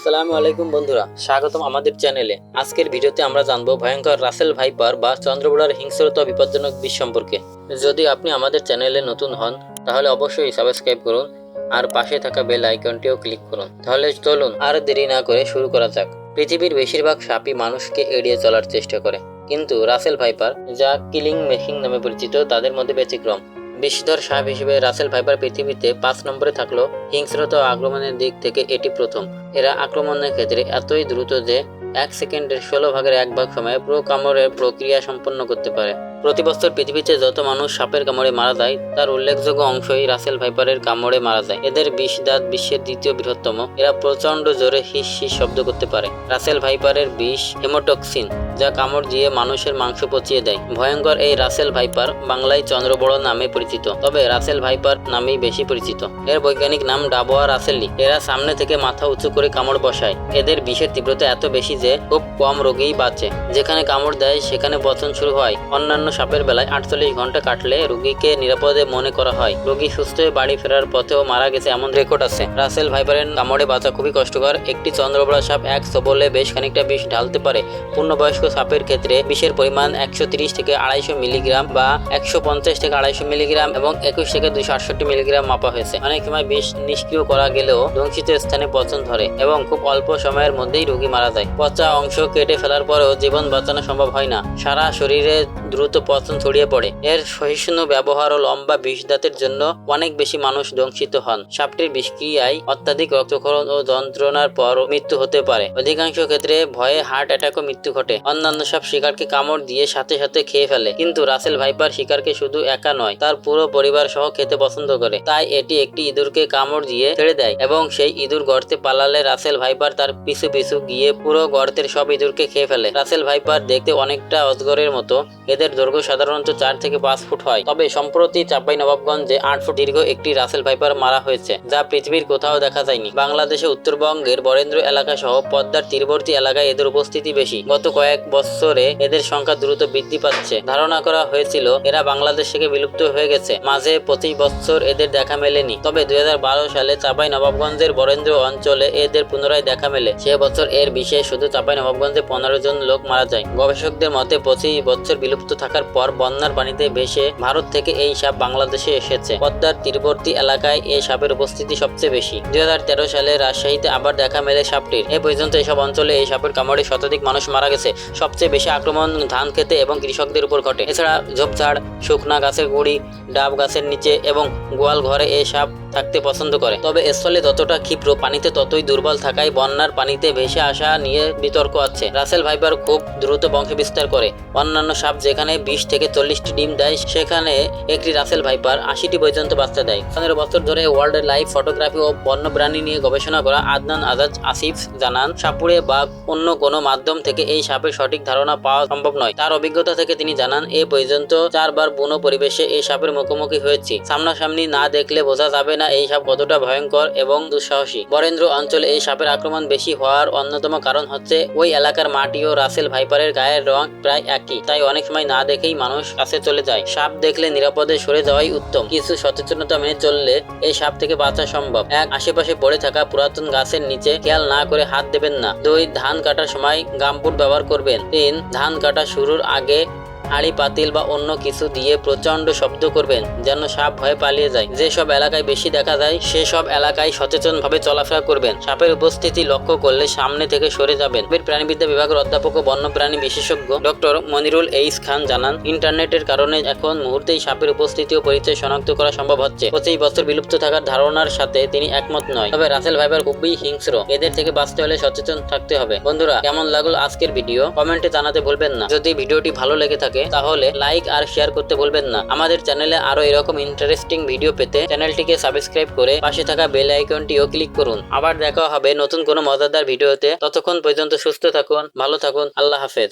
আসসালামু আলাইকুম বন্ধুরা, স্বাগতম আমাদের চ্যানেলে। আজকের ভিডিওতে আমরা জানবো ভয়ঙ্কর রাসেল ভাইপার বা চন্দ্রবোড়ার হিংস্রতা বিপজ্জনক বিষ সম্পর্কে। যদি আপনি আমাদের চ্যানেলে নতুন হন তাহলে অবশ্যই সাবস্ক্রাইব করুন আর পাশে থাকা বেল আইকনটিও ক্লিক করুন। তাহলে চলুন আর দেরি না করে শুরু করা যাক। পৃথিবীর বেশিরভাগ সাপই মানুষকে এড়িয়ে চলার চেষ্টা করে, কিন্তু রাসেল ভাইপার, যা কিলিং মেশিন নামে পরিচিত, তাদের মধ্যে ব্যতিক্রম। বিষধর সাপ হিসেবে রাসেল ভাইপার পৃথিবীতে 5 নম্বরে থাকলেও হিংস্রতা ও আক্রমণের দিক থেকে এটি প্রথম। এরা আক্রমণের ক্ষেত্রে এতই দ্রুত যে 1 সেকেন্ডের 16 ভাগের 1 ভাগ সময়ে পুরো কামড়ের প্রক্রিয়া সম্পন্ন করতে পারে। প্রতি বছর পৃথিবীতে যত মানুষ সাপের কামড়ে মারা যায় তার উল্লেখযোগ্য অংশই রাসেল ভাইপারের কামড়ে মারা যায়। এদের বিষ দাঁত বিশ্বের দ্বিতীয় বৃহত্তম। এরা প্রচন্ড জোরে হিস হিস শব্দ করতে পারে। রাসেল ভাইপারের বিষ হেমোটক্সিন, যা কামড় দিয়ে মানুষের মাংস পচিয়ে দেয়। ভয়ঙ্কর এই রাসেল ভাইপার বাংলায় চন্দ্রবোড়া নামে পরিচিত, তবে রাসেল ভাইপার নামেই বেশি পরিচিত। এর বৈজ্ঞানিক নাম ডাবোয়া রাসেলি। এরা সামনে থেকে মাথা উঁচু করে কামড় বসায়। এদের বিষের তীব্রতা এত বেশি যে খুব কম রোগীই বাঁচে। যেখানে কামড় দেয় সেখানে পচন শুরু হয়। অন্যান্য সাপের বেলায় 48 ঘন্টা কাটলে রোগীকে নিরাপদে মনে করা হয়। রোগী সুস্থ হয়ে বাড়ি ফেরার পথেও মারা গেছে এমন রেকর্ড আছে। রাসেল ভাইপারের কামড়ে বাঁচা খুবই কষ্টকর। একটি চন্দ্রবোড়া সাপ এক ছোবলে বেশ খানিকটা বিষ ঢালতে পারে। পূর্ণবয়স্ক সাপের ক্ষেত্রে বিষের পরিমাণ 130 থেকে 250 মিলিগ্রাম বা 150 থেকে 250 মিলিগ্রাম এবং 21 থেকে 268 মিলিগ্রাম মাপা হয়েছে। অনেক সময় বিষ নিষ্ক্রিয় করা গেলেও দংশিত স্থানে পচন ধরে এবং খুব অল্প সময়ের মধ্যেই রোগী মারা যায়। পচা অংশ কেটে ফেলার পরেও জীবন বাঁচানো সম্ভব হয় না। সারা শরীরে দ্রুত পচন ছড়িয়ে পড়ে। এর সহিষ্ণু ব্যবহার ও লম্বা বিষ দাঁতের জন্য অনেক বেশি মানুষ দংশিত হন। সাপটির বিষক্রিয়ায় অত্যাধিক রক্তক্ষরণ ও যন্ত্রণার পর মৃত্যু হতে পারে। অধিকাংশ ক্ষেত্রে ভয়ে হার্ট অ্যাটাক ও মৃত্যু ঘটে। অন্যান্য সাপ শিকারকে কামড় দিয়ে সাথে সাথে খেয়ে ফেলে, কিন্তু রাসেল ভাইপার শিকারকে শুধু একা নয়, তার পুরো পরিবার সহ খেতে পছন্দ করে। তাই এটি একটি ইঁদুরকে কামড় দিয়ে ছেড়ে দেয় এবং সেই ইঁদুর গর্তে পালালে রাসেল ভাইপার তার পিছু পিছু গিয়ে পুরো গর্তের সব ইঁদুরকে খেয়ে ফেলে। রাসেল ভাইপার দেখতে অনেকটা অজগরের মতো। এদের দৈর্ঘ্য সাধারণত 4 থেকে 5 ফুট হয়। তবে সম্প্রতি চাঁপাইনবাবগঞ্জে 8 ফুট দীর্ঘ একটি রাসেল ভাইপার মারা হয়েছে, যা পৃথিবীর কোথাও দেখা যায়নি। বাংলাদেশে উত্তরবঙ্গের বরেন্দ্র এলাকা সহ পদ্মার তীরবর্তী এলাকায় এদের উপস্থিতি বেশি। গত কয়েক বছরে এদের সংখ্যা দ্রুত বৃদ্ধি পাচ্ছে। ধারণা করা হয়েছিল এরা বাংলাদেশ থেকে বিলুপ্ত হয়ে গেছে। মাঝে 25 বছর এদের দেখা মেলেনি, তবে 2012 সালে চাঁপাইনবাবগঞ্জের বরেন্দ্র অঞ্চলে এদের পুনরায় দেখা মেলে। সে বছর এর বিষে শুধু চাঁপাইনবাবগঞ্জে 15 জন লোক মারা যায়। গবেষকদের মতে 25 বছর বিলুপ্ত থাকার পর বন্যার পানিতে ভেসে ভারত থেকে এই সাপ বাংলাদেশে এসেছে। পদ্মার তীরবর্তী এলাকায় এই সাপের উপস্থিতি সবচেয়ে বেশি। 2013 সালে রাজশাহীতে আবার দেখা মেলে সাপটির। এ পর্যন্ত এসব অঞ্চলে এই সাপের কামড়ে শতাধিক মানুষ মারা গেছে। সবচেয়ে বেশি আক্রমণ ধান খেতে এবং কৃষকদের উপর ঘটে। এছাড়া ঝোপঝাড়, শুকনা গাছের গুঁড়ি, ডাব গাছের নিচে এবং গোয়াল ঘরে এই সাপ থাকতে পছন্দ করে। তবে স্থলে যতটা ক্ষিপ্র, পানিতে ততই দুর্বল থাকায় বন্যার পানিতে ভেসে আসা নিয়ে বিতর্ক আছে। রাসেল ভাইপার খুব দ্রুত বংশ বিস্তার করে। অন্যান্য সাপ যেখানে 20 থেকে 40টি ডিম দেয়, সেখানে একটি রাসেল ভাইপার 80টি পর্যন্ত বাচ্চা দেয়। 15 বছর ধরে ওয়াইল্ড লাইফ ফটোগ্রাফি ও বন্যপ্রাণী নিয়ে গবেষণা করা আদনান আজাজ আসিফ জানান, সাপুড়ে বা অন্য কোনো মাধ্যম থেকে এই সাপের সঠিক ধারণা পাওয়া সম্ভব নয়। তার অভিজ্ঞতা থেকে তিনি জানান, এ পর্যন্ত 4 বার বুনো পরিবেশে এই সাপের মুখোমুখি হয়েছি। সামনাসামনি না দেখলে বোঝা যাবে না এই সাপ কতটা ভয়ঙ্কর এবং দুঃসাহসী। বরেন্দ্র অঞ্চলে এই সাপের আক্রমণ বেশি হওয়ার অন্যতম কারণ হচ্ছে ওই এলাকার মাটি ও রাসেল ভাইপারের গায়ের রং প্রায় একই, তাই অনেক সময় না দেখেই মানুষ কাছে চলে যায়। সাপ দেখলে নিরাপদে সরে যাওয়াই উত্তম। কিছু সচেতনতা মেনে চললে এই সাপ থেকে বাঁচা সম্ভব। 1. আশেপাশে পড়ে থাকা পুরাতন গাছের নিচে খেয়াল না করে হাত দেবেন না। 2. ধান কাটার সময় গামবুট ব্যবহার করবেন। 3. ধান কাটা শুরুর আগে হাঁড়ি, পাতিল বা অন্য কিছু দিয়ে প্রচন্ড শব্দ করবেন যেন সাপ ভয়ে পালিয়ে যায়। যেসব এলাকায় বেশি দেখা যায় সেসব এলাকায় সচেতনভাবে চলাফেরা করবেন। সাপের উপস্থিতি লক্ষ্য করলে সামনে থেকে সরে যাবেন। প্রাণীবিদ্যা বিভাগের অধ্যাপক ও বন্যপ্রাণী বিশেষজ্ঞ ডক্টর মনিরুল এইচ খান জানান, ইন্টারনেটের কারণে এখন মুহূর্তেই সাপের উপস্থিতি ও পরিচয় শনাক্ত করা সম্ভব হচ্ছে। 25 বছর বিলুপ্ত থাকার ধারণার সাথে তিনি একমত নয়। তবে রাসেল ভাইপার খুবই হিংস্র। এদের থেকে বাঁচতে হলে সচেতন থাকতে হবে। বন্ধুরা, কেমন লাগলো আজকের ভিডিও কমেন্টে জানাতে ভুলবেন না। যদি ভিডিওটি ভালো লেগে থাকে তাহলে লাইক আর শেয়ার করতে ভুলবেন না। আমাদের চ্যানেলে আরো এরকম ইন্টারেস্টিং ভিডিও পেতে চ্যানেলটিকে সাবস্ক্রাইব করে পাশে থাকা বেল আইকনটিও ক্লিক করুন। আবার দেখা হবে নতুন কোনো মজাদার ভিডিওতে। ততক্ষণ পর্যন্ত সুস্থ থাকুন, ভালো থাকুন। আল্লাহ হাফেজ।